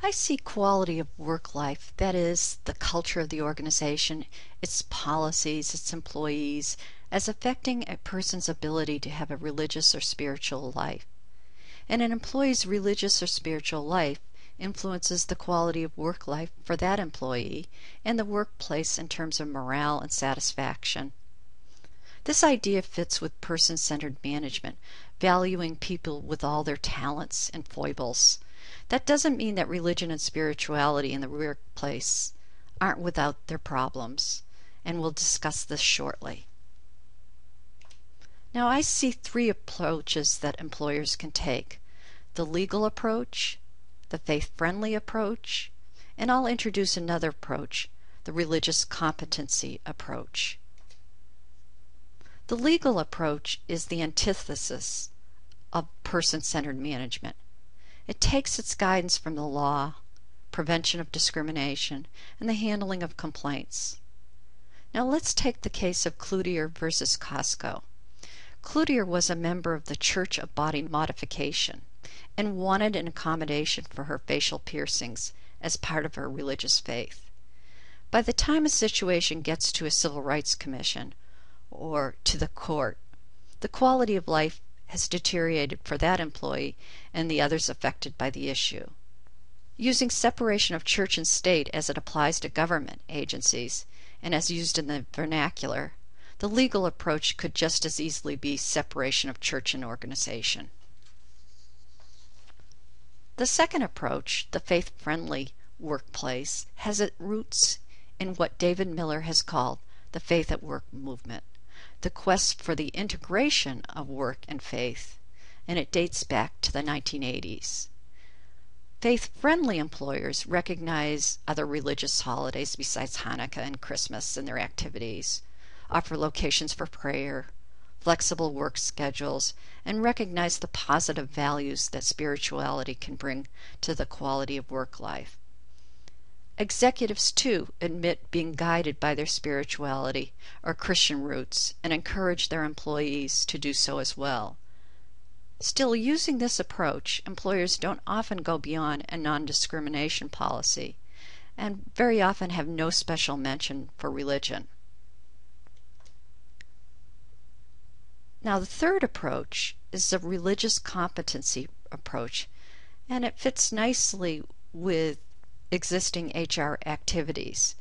I see quality of work life, that is, the culture of the organization, its policies, its employees, as affecting a person's ability to have a religious or spiritual life. And an employee's religious or spiritual life influences the quality of work life for that employee and the workplace in terms of morale and satisfaction. This idea fits with person-centered management, valuing people with all their talents and foibles. That doesn't mean that religion and spirituality in the workplace aren't without their problems, and we'll discuss this shortly. Now, I see three approaches that employers can take: the legal approach, the faith-friendly approach, and I'll introduce another approach, the religious competency approach. The legal approach is the antithesis of person-centered management. It takes its guidance from the law, prevention of discrimination, and the handling of complaints. Now let's take the case of Cloutier versus Costco. Cloutier was a member of the Church of Body Modification and wanted an accommodation for her facial piercings as part of her religious faith. By the time a situation gets to a Civil Rights Commission or to the court, the quality of life has deteriorated for that employee and the others affected by the issue. Using separation of church and state as it applies to government agencies and as used in the vernacular, the legal approach could just as easily be separation of church and organization. The second approach, the faith-friendly workplace, has its roots in what David Miller has called the faith at work movement, the quest for the integration of work and faith, and it dates back to the 1980s. Faith-friendly employers recognize other religious holidays besides Hanukkah and Christmas in their activities, offer locations for prayer, flexible work schedules, and recognize the positive values that spirituality can bring to the quality of work life. Executives, too, admit being guided by their spirituality or Christian roots and encourage their employees to do so as well. Still, using this approach, employers don't often go beyond a non-discrimination policy and very often have no special mention for religion. Now, the third approach is the religious competency approach, and it fits nicely with existing HR activities.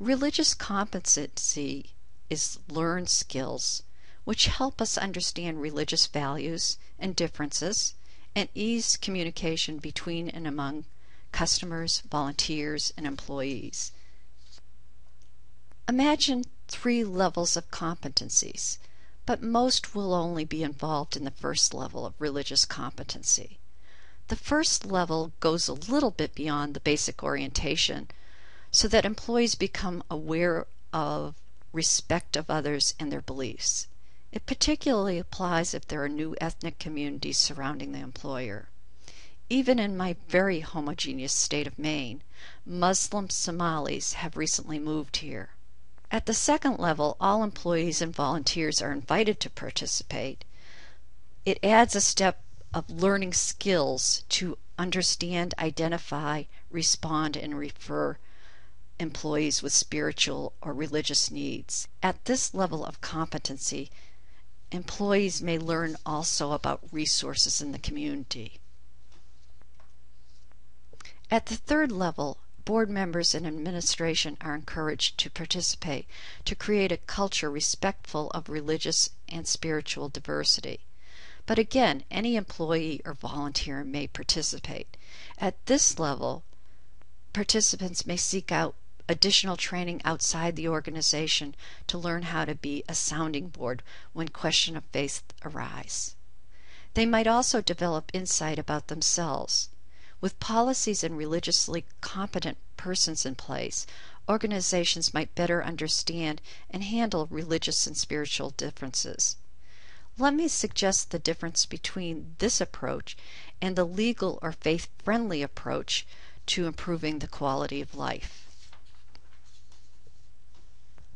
Religious competency is learned skills which help us understand religious values and differences and ease communication between and among customers, volunteers, and employees. Imagine 3 levels of competencies, but most will only be involved in the first level of religious competency. The first level goes a little bit beyond the basic orientation so that employees become aware of respect of others and their beliefs. It particularly applies if there are new ethnic communities surrounding the employer. Even in my very homogeneous state of Maine, Muslim Somalis have recently moved here. At the second level, all employees and volunteers are invited to participate. It adds a step of learning skills to understand, identify, respond, and refer employees with spiritual or religious needs. At this level of competency, employees may learn also about resources in the community. At the third level, board members and administration are encouraged to participate to create a culture respectful of religious and spiritual diversity. But again, any employee or volunteer may participate. At this level, participants may seek out additional training outside the organization to learn how to be a sounding board when questions of faith arise. They might also develop insight about themselves. With policies and religiously competent persons in place, organizations might better understand and handle religious and spiritual differences. Let me suggest the difference between this approach and the legal or faith-friendly approach to improving the quality of life.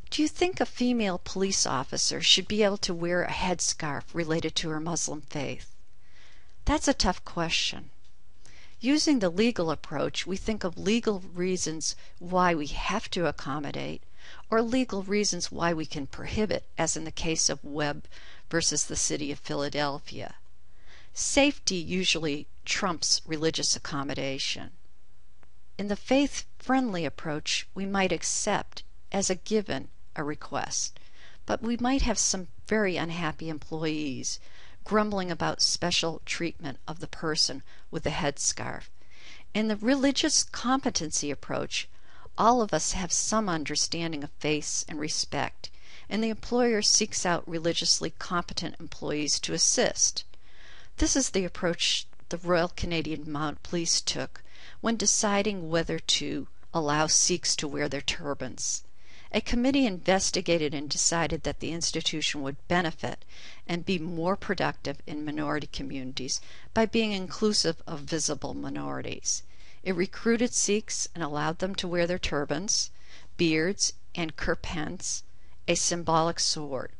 Do you think a female police officer should be able to wear a headscarf related to her Muslim faith? That's a tough question. Using the legal approach, we think of legal reasons why we have to accommodate, or legal reasons why we can prohibit, as in the case of Webb versus the City of Philadelphia. Safety usually trumps religious accommodation. In the faith-friendly approach, we might accept as a given a request, but we might have some very unhappy employees grumbling about special treatment of the person with the headscarf. In the religious competency approach, all of us have some understanding of faith and respect, and the employer seeks out religiously competent employees to assist. This is the approach the Royal Canadian Mounted Police took when deciding whether to allow Sikhs to wear their turbans. A committee investigated and decided that the institution would benefit and be more productive in minority communities by being inclusive of visible minorities. It recruited Sikhs and allowed them to wear their turbans, beards, and kirpans, a symbolic sword.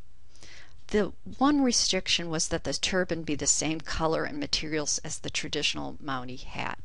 The one restriction was that the turban be the same color and materials as the traditional Mountie hat.